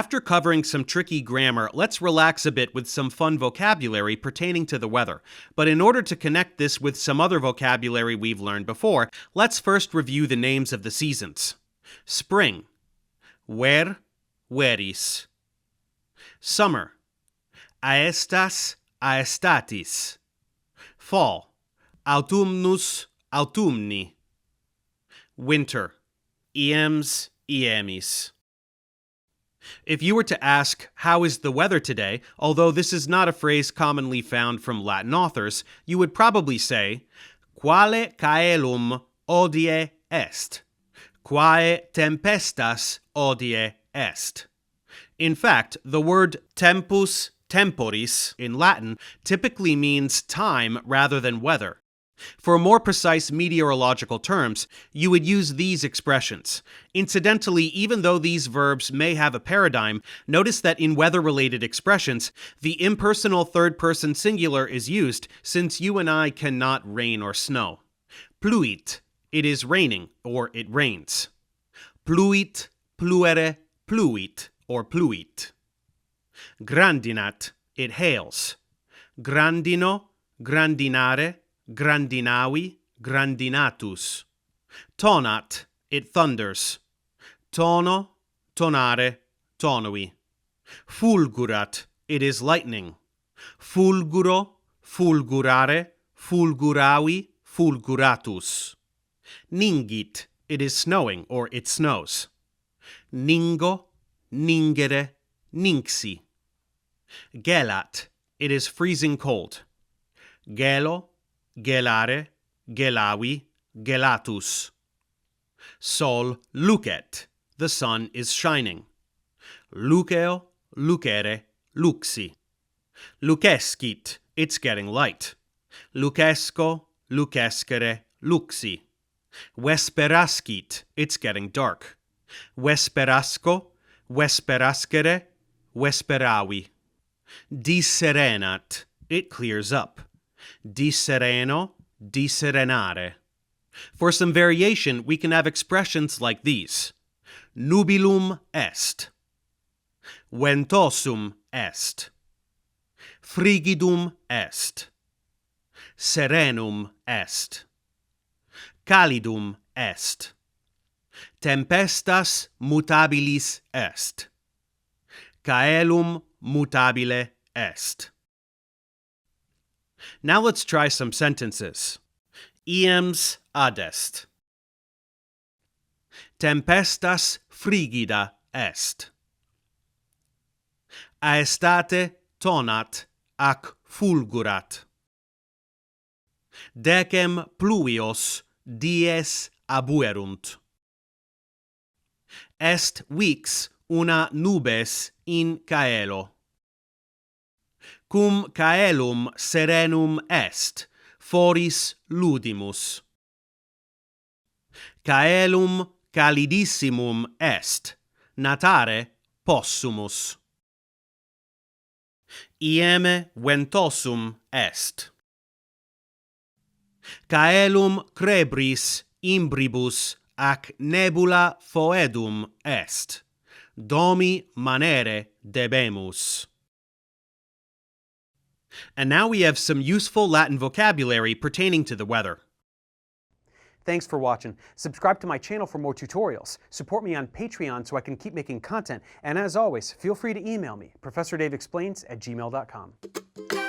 After covering some tricky grammar, let's relax a bit with some fun vocabulary pertaining to the weather. But in order to connect this with some other vocabulary we've learned before, let's first review the names of the seasons. Spring, ver, veris. Summer, aestas, aestatis. Fall, autumnus, autumni. Winter, iems, iemis. If you were to ask, how is the weather today, although this is not a phrase commonly found from Latin authors, you would probably say, quale caelum hodie est? Quae tempestas hodie est? In fact, the word tempus temporis in Latin typically means time rather than weather. For more precise meteorological terms, you would use these expressions. Incidentally, even though these verbs may have a paradigm, notice that in weather-related expressions, the impersonal third-person singular is used since you and I cannot rain or snow. Pluit, it is raining, or it rains. Pluit, pluere, pluit, or pluit. Grandinat, it hails. Grandino, grandinare, grandinavi, grandinatus. Tonat, it thunders. Tono, tonare, tonui. Fulgurat, it is lightning. Fulguro, fulgurare, fulguravi, fulguratus. Ningit, it is snowing, or it snows. Ningo, ningere, ninxi. Gelat, it is freezing cold. Gelo, gelare, gelavi, gelatus. Sol lucet, the sun is shining. Luceo, lucere, luxi. Lucescit, it's getting light. Lucesco, lucescere, luxi. Vesperascit, it's getting dark. Vesperasco, vesperascere, vesperavi. Disserenat, it clears up. Dissereno, disserenare. For some variation, we can have expressions like these. Nubilum est. Ventosum est. Frigidum est. Serenum est. Calidum est. Tempestas mutabilis est. Caelum mutabile est. Now let's try some sentences. Iems adest. Tempestas frigida est. Aestate tonat ac fulgurat. Decem pluvios dies abuerunt. Est vix una nubes in caelo. Cum caelum serenum est, foris ludimus. Caelum calidissimum est, natare possumus. Ieme ventosum est. Caelum crebris imbribus ac nebula foedum est. Domi manere debemus. And now we have some useful Latin vocabulary pertaining to the weather. Thanks for watching. Subscribe to my channel for more tutorials. Support me on Patreon so I can keep making content. And as always, feel free to email me, ProfessorDaveExplains@gmail.com.